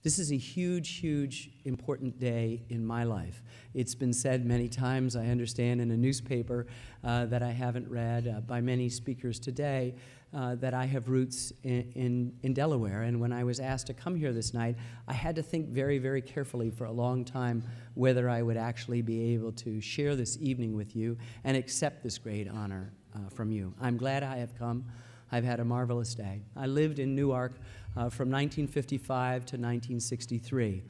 This is a huge, huge, important day in my life. It's been said many times, I understand, in a newspaper that I haven't read by many speakers today, that I have roots in Delaware. And when I was asked to come here this night, I had to think very, very carefully for a long time whether I would actually be able to share this evening with you and accept this great honor from you. I'm glad I have come. I've had a marvelous day. I lived in Newark from 1955 to 1963.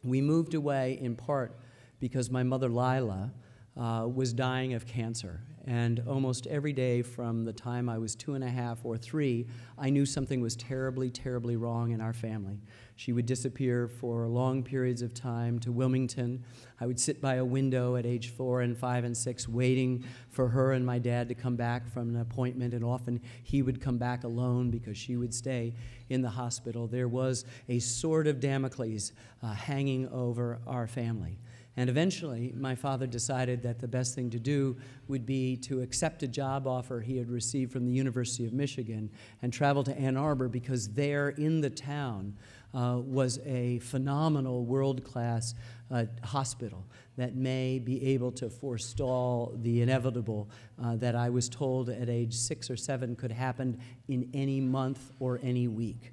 We moved away in part because my mother, Lila, was dying of cancer. And almost every day from the time I was 2.5 or 3, I knew something was terribly, terribly wrong in our family. She would disappear for long periods of time to Wilmington. I would sit by a window at age 4 and 5 and 6 waiting for her and my dad to come back from an appointment, and often he would come back alone because she would stay in the hospital. There was a sword of Damocles hanging over our family. And eventually, my father decided that the best thing to do would be to accept a job offer he had received from the University of Michigan and travel to Ann Arbor, because there in the town was a phenomenal world-class hospital that may be able to forestall the inevitable that I was told at age 6 or 7 could happen in any month or any week.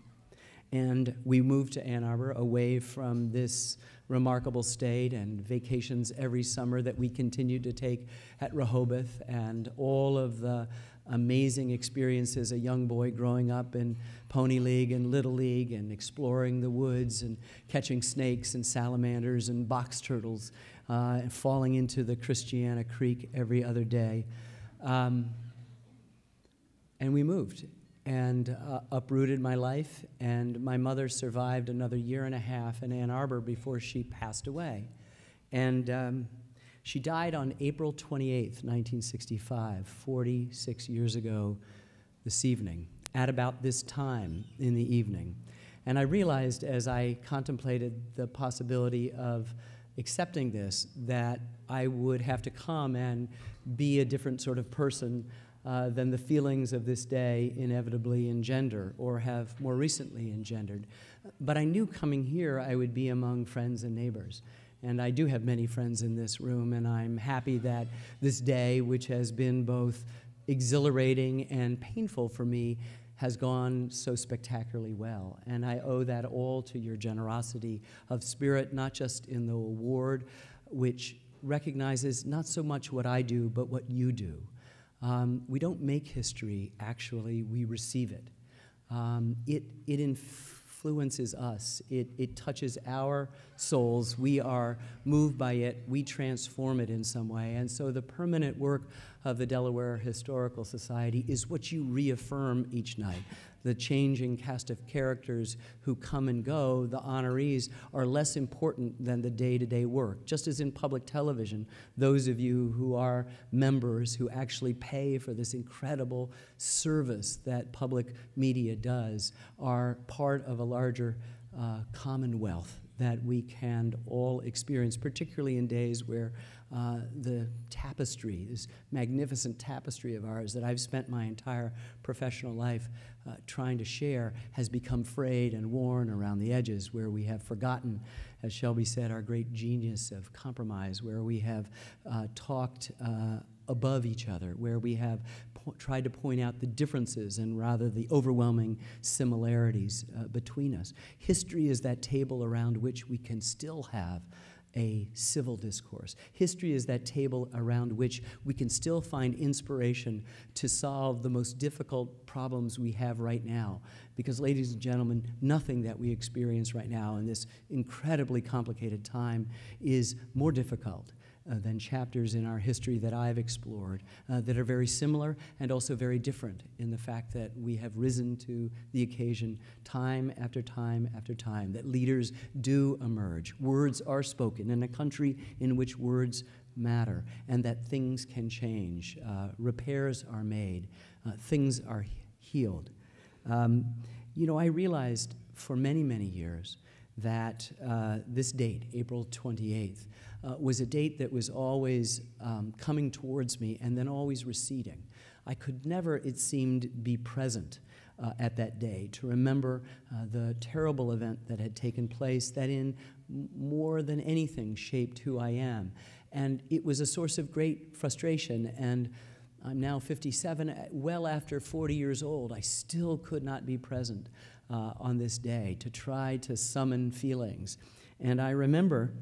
And we moved to Ann Arbor, away from this remarkable state, and vacations every summer that we continued to take at Rehoboth, and all of the amazing experiences a young boy growing up in Pony League and Little League and exploring the woods and catching snakes and salamanders and box turtles and falling into the Christiana Creek every other day. And we moved and uprooted my life, and my mother survived another 1.5 years in Ann Arbor before she passed away. And she died on April 28th, 1965, 46 years ago this evening, at about this time in the evening. And I realized as I contemplated the possibility of accepting this that I would have to come and be a different sort of person than the feelings of this day inevitably engender, or have more recently engendered. But I knew coming here I would be among friends and neighbors. And I do have many friends in this room, and I'm happy that this day, which has been both exhilarating and painful for me, has gone so spectacularly well. And I owe that all to your generosity of spirit, not just in the award, which recognizes not so much what I do, but what you do. We don't make history, actually, we receive it. It influences us. It touches our souls. We are moved by it. We transform it in some way. And so the permanent work of the Delaware Historical Society is what you reaffirm each night. The changing cast of characters who come and go, the honorees, are less important than the day-to-day work. Just as in public television, those of you who are members who actually pay for this incredible service that public media does are part of a larger commonwealth that we can all experience, particularly in days where the tapestry, this magnificent tapestry of ours that I've spent my entire professional life trying to share, has become frayed and worn around the edges, where we have forgotten, as Shelby said, our great genius of compromise, where we have talked above each other, where we have tried to point out the differences and rather the overwhelming similarities between us. History is that table around which we can still have a civil discourse. History is that table around which we can still find inspiration to solve the most difficult problems we have right now. Because, ladies and gentlemen, nothing that we experience right now in this incredibly complicated time is more difficult than chapters in our history that I've explored that are very similar and also very different in the fact that we have risen to the occasion time after time after time, that leaders do emerge, words are spoken in a country in which words matter, and that things can change, repairs are made, things are healed. You know, I realized for many, many years that this date, April 28th, was a date that was always coming towards me and then always receding. I could never, it seemed, be present at that day, to remember the terrible event that had taken place that in more than anything shaped who I am. And it was a source of great frustration, and I'm now 57, well after 40 years old. I still could not be present on this day to try to summon feelings. And I remember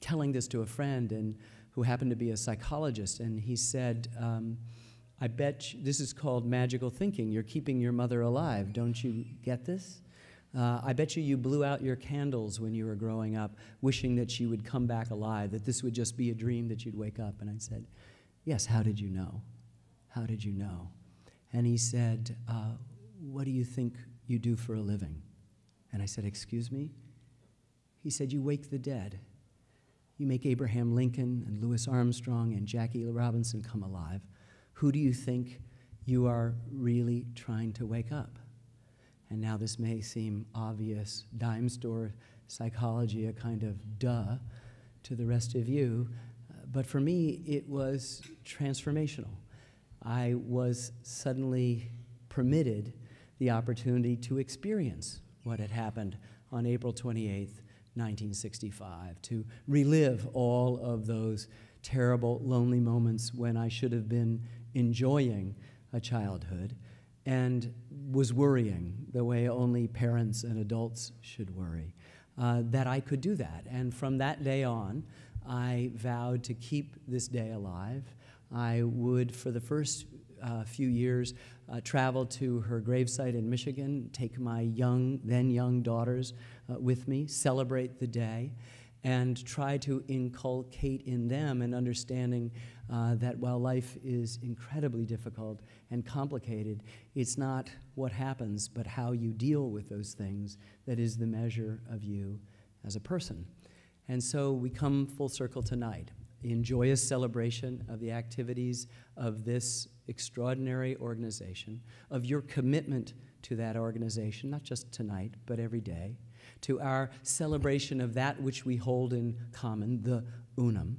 telling this to a friend and who happened to be a psychologist, and he said, I bet this is called magical thinking. You're keeping your mother alive. Don't you get this? I bet you blew out your candles when you were growing up, wishing that she would come back alive, that this would just be a dream, that you'd wake up. And I said, yes, how did you know? How did you know? And he said, what do you think you do for a living? And I said, excuse me? He said, you wake the dead. You make Abraham Lincoln and Louis Armstrong and Jackie Robinson come alive. Who do you think you are really trying to wake up? And now this may seem obvious, dime store psychology, a kind of duh to the rest of you, but for me it was transformational. I was suddenly permitted the opportunity to experience what had happened on April 28th, 1965, to relive all of those terrible, lonely moments when I should have been enjoying a childhood and was worrying the way only parents and adults should worry, that I could do that. And from that day on, I vowed to keep this day alive. I would, for the first few years, travel to her gravesite in Michigan, take my then young daughters with me, celebrate the day, and try to inculcate in them an understanding that while life is incredibly difficult and complicated, it's not what happens, but how you deal with those things that is the measure of you as a person. And so we come full circle tonight in joyous celebration of the activities of this extraordinary organization, of your commitment to that organization, not just tonight, but every day, to our celebration of that which we hold in common, the unum,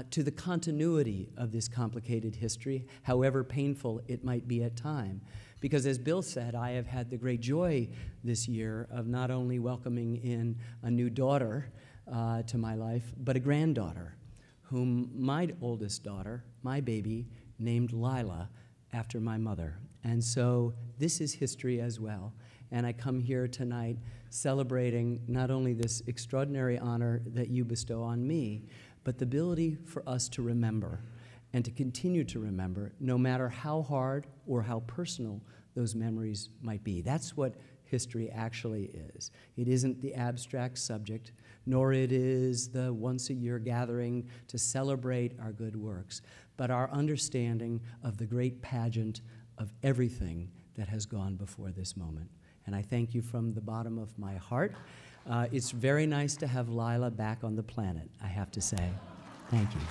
to the continuity of this complicated history, however painful it might be at time. Because as Bill said, I have had the great joy this year of not only welcoming in a new daughter to my life, but a granddaughter, whom my oldest daughter, my baby, named Lila after my mother. And so this is history as well. And I come here tonight celebrating not only this extraordinary honor that you bestow on me, but the ability for us to remember and to continue to remember, no matter how hard or how personal those memories might be. That's what history actually is. It isn't the abstract subject, nor it is the once-a-year gathering to celebrate our good works, but our understanding of the great pageant of everything that has gone before this moment. And I thank you from the bottom of my heart. It's very nice to have Lila back on the planet, I have to say. Thank you.